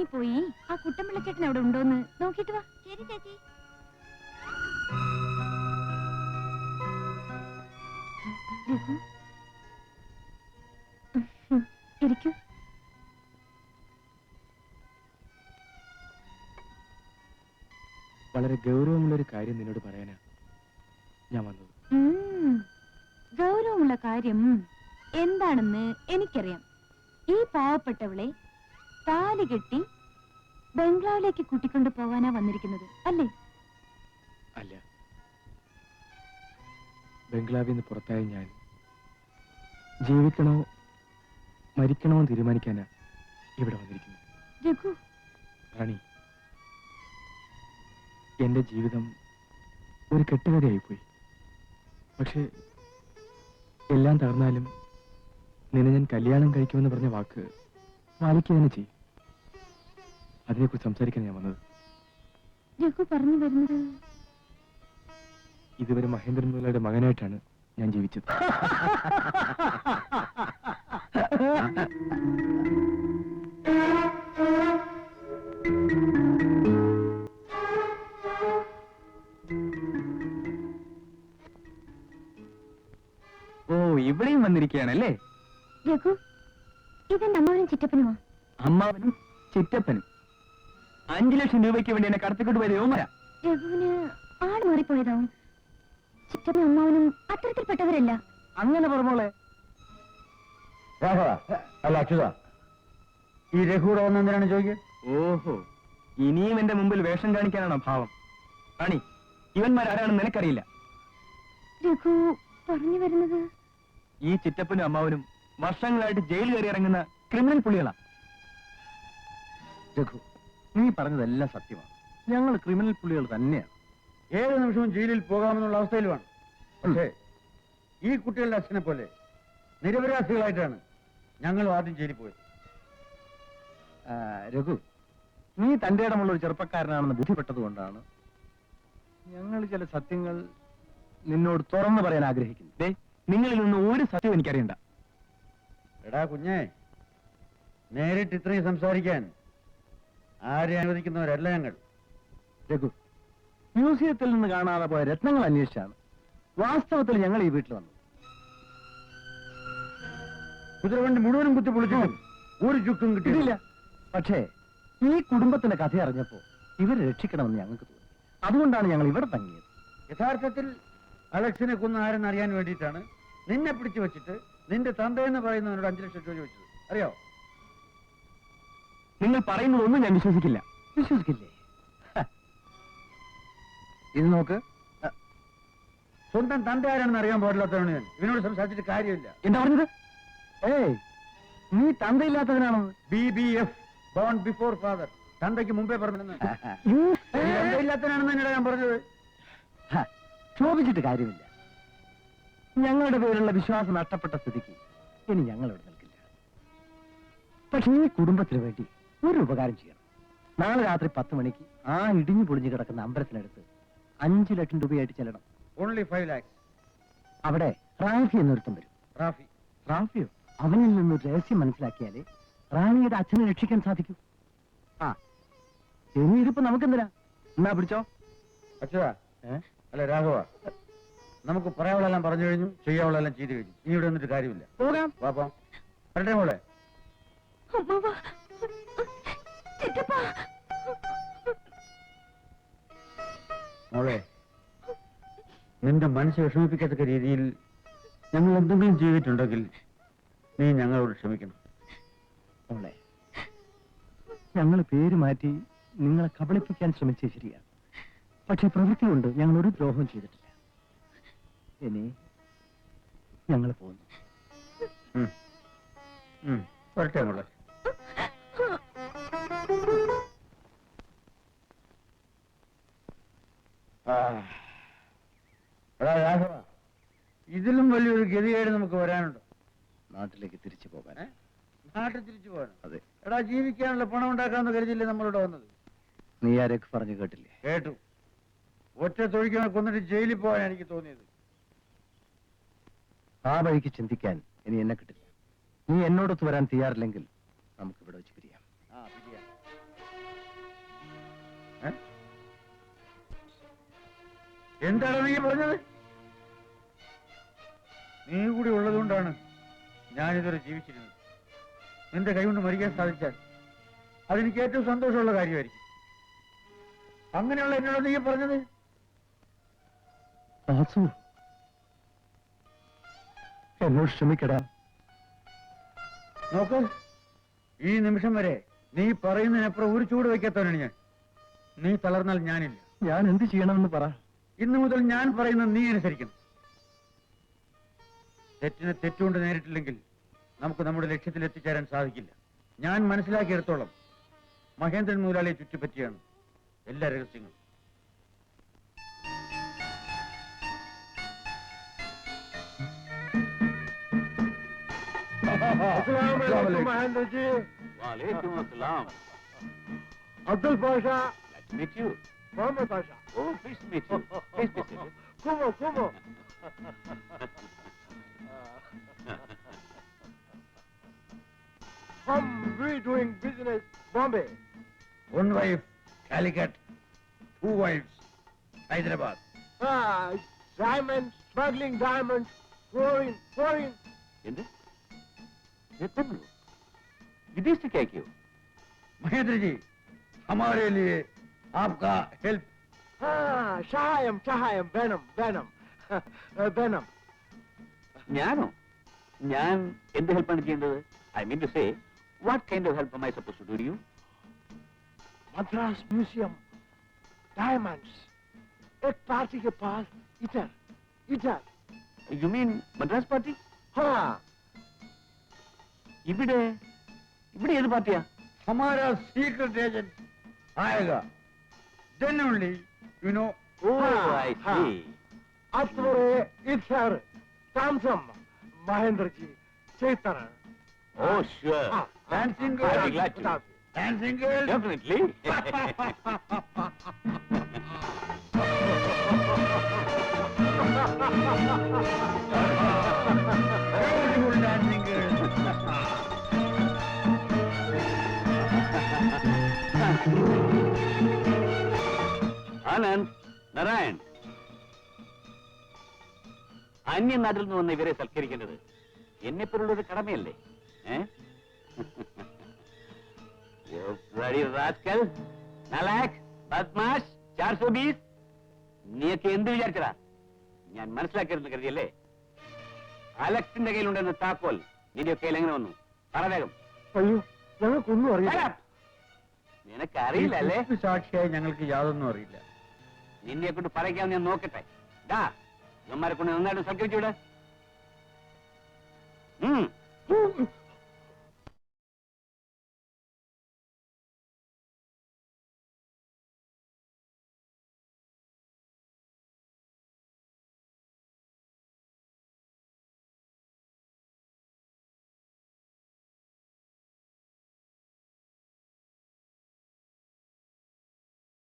നീ പോയി ആ കുട്ടമ്പിള്ളച്ചേട്ടൻ അവിടെ ഉണ്ടോന്ന് നോക്കിട്ട് വാ. ശരി ചേച്ചി. ഇരിക്കൂ. വളരെ ഗൗരവമുള്ളൊരു കാര്യം നിന്നോട് പറയാനാ ഞാൻ വന്നത്. ഗൗരവമുള്ള കാര്യം എന്താണെന്ന് എനിക്കറിയാം. ഈ പാവപ്പെട്ടവളെ താലി കെട്ടി ബംഗ്ലാവിലേക്ക് കൂട്ടിക്കൊണ്ടു പോകാനാ വന്നിരിക്കുന്നത് അല്ലേ? അല്ല, ബംഗ്ലാവിൽ നിന്ന് പുറത്തായ ഞാൻ ജീവിക്കണോ മരിക്കണോ എന്ന് തീരുമാനിക്കാനാ ഇവിടെ വന്നിരിക്കുന്നത്. രഘു, റാണി, എന്റെ ജീവിതം ഒരു കെട്ടുകഥയായിപ്പോയി. പക്ഷെ എല്ലാം തകർന്നാലും നിന്നെ ഞാൻ കല്യാണം കഴിക്കുമെന്ന് പറഞ്ഞ വാക്ക് പാലിക്കുക തന്നെ ചെയ്യും. അതിനെക്കുറിച്ച് സംസാരിക്കാൻ ഞാൻ വന്നത്. രഘു പറഞ്ഞു വരുന്നത്, ഇതുവരെ മഹേന്ദ്രൻ മുതലയുടെ മകനായിട്ടാണ് ഞാൻ ജീവിച്ചത്. ഓ, ഇവിടെയും വന്നിരിക്കുകയാണല്ലേ? രഘു, ഇതെന്റെ അമ്മാവനും ചിറ്റപ്പനുമാ. അമ്മാവനും ചിറ്റപ്പനും 5 ലക്ഷം രൂപയ്ക്ക് വേണ്ടി എന്നെ കടത്തിക്കൊണ്ട് പോയത് യോമര. രഘുവിന് ആട് മാറിപ്പോയതാവും. ചിറ്റപ്പനും അമ്മാവനും അത്തരത്തിൽപ്പെട്ടവരല്ല. അങ്ങനെ പറഞ്ഞോളെ. രാഘവ, അല്ല അച്യുത, ഈ രഘുവിടെ വന്ന് എന്തിനാണ് ചോദിക്കുക? ഓഹോ, ഇനിയും എന്റെ മുമ്പിൽ വേഷം കാണിക്കാനാണോ ഭാവം? റാണി, ഇവന്മാരാരാണെന്ന് നിനക്കറിയില്ല. രഘു പറഞ്ഞു വരുന്നത്, ഈ ചിറ്റപ്പനും അമ്മാവനും വർഷങ്ങളായിട്ട് ജയിൽ കയറി ഇറങ്ങുന്ന ക്രിമിനൽ പുള്ളികളാ. രഘു, നീ പറഞ്ഞതെല്ലാം സത്യമാണ്. ഞങ്ങൾ ക്രിമിനൽ പുള്ളികൾ തന്നെയാണ്. ഏത് നിമിഷവും ജയിലിൽ പോകാമെന്നുള്ള അവസ്ഥയിലുമാണ്. പക്ഷേ ഈ കുട്ടികളുടെ അച്ഛനെ പോലെ നിരപരാധികളായിട്ടാണ് ഞങ്ങൾ ആദ്യം ജയിലിൽ പോയത്. രഘു, നീ തന്റെ ഇടമുള്ള ഒരു ചെറുപ്പക്കാരനാണെന്ന് ബുദ്ധിപ്പെട്ടതുകൊണ്ടാണ് ഞങ്ങൾ ചില സത്യങ്ങൾ നിന്നോട് തുറന്നു പറയാൻ ആഗ്രഹിക്കുന്നു. ദേ, നിങ്ങളിൽ നിന്ന് ഒരു സത്യവും എനിക്കറിയണ്ട. എടാ കുഞ്ഞേ, നേരിട്ട് ഇത്രയും സംസാരിക്കാൻ ആരെ അനുവദിക്കുന്നവരല്ല ഞങ്ങൾ. രഘു, മ്യൂസിയത്തിൽ നിന്ന് കാണാതെ പോയ രത്നങ്ങൾ അന്വേഷിച്ചാണ് വാസ്തവത്തിൽ ഞങ്ങൾ ഈ വീട്ടിൽ വന്നത്. കുതിരവണ്ടി മുഴുവനും കുത്തി പൊളിച്ചിട്ടും ഒരു ചുക്കും കിട്ടിയില്ല. പക്ഷേ ഈ കുടുംബത്തിന്റെ കഥ അറിഞ്ഞപ്പോ ഇവരെ രക്ഷിക്കണമെന്ന് ഞങ്ങൾക്ക് തോന്നി. അതുകൊണ്ടാണ് ഞങ്ങൾ ഇവിടെ തങ്ങിയത്. യഥാർത്ഥത്തിൽ അലക്സിനെ കൊന്ന ആരെന്ന് അറിയാൻ വേണ്ടിയിട്ടാണ് നിന്നെ പിടിച്ചു വെച്ചിട്ട് നിന്റെ തന്തയെന്ന് പറയുന്നവനോട് 5 ലക്ഷം രൂപ ചോദിച്ചത്. അറിയോ? നിങ്ങൾ പറയുന്നതൊന്നും ഞാൻ വിശ്വസിക്കില്ല. വിശ്വസിക്കില്ലേ? ഇത് നോക്ക്, സ്വന്തം തന്റെ ആരാണെന്ന് അറിയാൻ പാടില്ലാത്തവനാണ് ഞാൻ. ഇവനോട് സംസാരിച്ചിട്ട് കാര്യമില്ല. എന്താ പറഞ്ഞത്? ഏയ്, നീ തന്തയില്ലാത്തവനാണെന്ന്. BBF, born before father. തന്തയ്ക്ക് മുമ്പേ പറഞ്ഞെന്ന്. തന്തയില്ലാത്തവനാണെന്ന് എന്നോട് ഞാൻ പറഞ്ഞത്. ചോദിച്ചിട്ട് കാര്യമില്ല. ഞങ്ങളുടെ പേരുള്ള വിശ്വാസം നഷ്ടപ്പെട്ട സ്ഥിതിക്ക് ഇനി ഞങ്ങൾ ഇവിടെ നിൽക്കില്ല. പക്ഷെ ഈ കുടുംബത്തിന് വേണ്ടി ഒരു ഉപകാരം ചെയ്യണം. നാളെ രാത്രി 10 മണിക്ക് ആ ഇടിഞ്ഞു പൊളിഞ്ഞു കിടക്കുന്ന അമ്പലത്തിനടുത്ത് 5 ലക്ഷം രൂപയായിട്ട് ചെല്ലണം. Only 5 lakhs. അവിടെ റാഫി എന്നൊരുത്തം വരും. റാഫിയോ? അവനിൽ നിന്നൊരു രഹസ്യം മനസ്സിലാക്കിയാലേ റാണിയുടെ അച്ഛനെ രക്ഷിക്കാൻ സാധിക്കൂ. ആ, ഇനി ഇതിപ്പോ നമുക്കെന്തിനാ? എന്നാ പിടിച്ചോ. അച്ഛാ, അല്ല രാഘവ, നമുക്ക് പറയാനുള്ളതെല്ലാം പറഞ്ഞു കഴിഞ്ഞു, ചെയ്യാനുള്ളതെല്ലാം ചെയ്തു കഴിഞ്ഞു. ഇനി ഇവിടെ വന്നിട്ട് കാര്യമില്ല. പോകാം. വാപ്പാ, വരട്ടെ മോളെ. മോളെ, നിന്റെ മനസ്സ് വിഷമിപ്പിക്കത്തക്ക രീതിയിൽ ഞങ്ങൾ എന്തെങ്കിലും ചെയ്തിട്ടുണ്ടെങ്കിൽ നീ ഞങ്ങളോട് ക്ഷമിക്കണം. മോളെ, ഞങ്ങൾ പേര് മാറ്റി നിങ്ങളെ കബളിപ്പിക്കാൻ ശ്രമിച്ചത് ശരിയാണ്. പക്ഷെ പ്രവൃത്തി കൊണ്ട് ഞങ്ങൾ ഒരു ദ്രോഹം ചെയ്തിട്ടില്ല. ഇനി ഞങ്ങൾ പോകുന്നു. വരട്ടെ മോളെ. എടാ രാഘവ, ഇതിലും വലിയൊരു ഗതികേട് നമുക്ക് വരാനുണ്ടോ? നാട്ടിലേക്ക് തിരിച്ചു പോകാൻ. നാട്ടിൽ തിരിച്ചു പോകാൻ? അതെ. എടാ, ജീവിക്കാനുള്ള പണം ഉണ്ടാക്കാന്ന് കരുതിയില്ലേ നമ്മളിവിടെ വന്നത്? നീ ആരൊക്കെ പറഞ്ഞു കേട്ടില്ലേ? കേട്ടു. ഒറ്റ തൊഴിക്കാൻ കൊന്നിട്ട് ജയിലിൽ പോകാൻ എനിക്ക് തോന്നിയത്. ആ വഴിക്ക് ചിന്തിക്കാൻ ഇനി എന്നെ കിട്ടില്ല. നീ എന്നോടൊത്ത് വരാൻ തയ്യാറില്ലെങ്കിൽ നമുക്ക് ഇവിടെ വെച്ച് പിരിയാം. എന്താണ് നീ പറഞ്ഞത്? നീ കൂടി ഉള്ളതുകൊണ്ടാണ് ഞാനിതുവരെ ജീവിച്ചിരുന്നത്. നിന്റെ കൈകൊണ്ട് മരിക്കാൻ സാധിച്ചാൽ അതെനിക്ക് ഏറ്റവും സന്തോഷമുള്ള കാര്യമായിരിക്കും. അങ്ങനെയുള്ള എന്നോട് നീ പറഞ്ഞത്? വാസു, എന്നോട് ക്ഷമിക്കടാ. നോക്ക്, ഈ നിമിഷം വരെ നീ പറയുന്നതിനപ്പുറം ഒരു ചൂട് വയ്ക്കാത്തവനാണ് ഞാൻ. നീ തളർന്നാൽ ഞാനില്ല. ഞാൻ എന്ത് ചെയ്യണമെന്ന് പറ. ഇന്നു മുതൽ ഞാൻ പറയുന്നത് നീ അനുസരിക്കണം. തെറ്റിനെ തെറ്റുകൊണ്ട് നേരിട്ടില്ലെങ്കിൽ നമുക്ക് നമ്മുടെ ലക്ഷ്യത്തിൽ എത്തിച്ചേരാൻ സാധിക്കില്ല. ഞാൻ മനസ്സിലാക്കിയെടുത്തോളം മഹേന്ദ്രൻ മുതലാളിയെ ചുറ്റിപ്പറ്റിയാണ് എല്ലാ രഹസ്യങ്ങളും. महेंद्र जी। वालेकुम अस्सलाम। Abdul Pasha. Nice to meet you. Mohammad Pasha. Oh, pleased to meet you. Please be seated. कुमो कुमो। हम we doing business Bombay. One wife, Calicut. Two wives, Hyderabad. Diamonds, smuggling diamonds, foreign. എന്ത്? എത്തുന്നു? വിദേശത്തേക്കോ? महेंद्र जी, हमारे लिए आपका हेल्प. सहायम वेनम. ഞാനോ? ഞാൻ എന്ത് ഹെൽപ്പാണ് ചെയ്യേണ്ടത്? I mean to say, what kind of help am I supposed to do to you? Madras museum, diamonds. एक पार्टी के पास इधर. You mean Madras party? हाँ. ഇവിടെ ഏത് പാർട്ടിയാ? हमारा सीक्रेट एजेंट आएगा. Then only you know. Oh, I see. अतुरे इधर. सामसम महेंद्र जी चेतन. Oh, sure. Dancing I'll girl. be glad to. Dancing girl. Definitely. Beautiful dancing girl. Anand, Narayan, അന്യനാട്ടിൽ നിന്ന് വന്ന ഇവരെ സൽക്കരിക്കേണ്ടത് എന്നെപ്പോലുള്ളൊരു കടമയല്ലേ? നീയൊക്കെ എന്ത് വിചാരിച്ചടാ? ഞാൻ മനസ്സിലാക്കിയിരുന്നു കരുതിയല്ലേ? അലക്സിന്റെ കയ്യിലുണ്ടെന്ന് താക്കോൽ നിന്റെയൊക്കെ കയ്യിൽ എങ്ങനെ വന്നു? പറ വേഗം. അയ്യോ ഞങ്ങൾക്കൊന്നും അറിയില്ല. നിനക്കറിയില്ല അല്ലേ? സാക്ഷിയായി ഞങ്ങൾക്ക് യാതൊന്നും അറിയില്ല. നിന്നെ കൊണ്ട് പറയിക്കാൻ ഞാൻ നോക്കട്ടെ. ഡാ, ഇവന്മാരെ കൊണ്ട് നന്നായിട്ട് സൽക്കരിച്ചു വിടെ.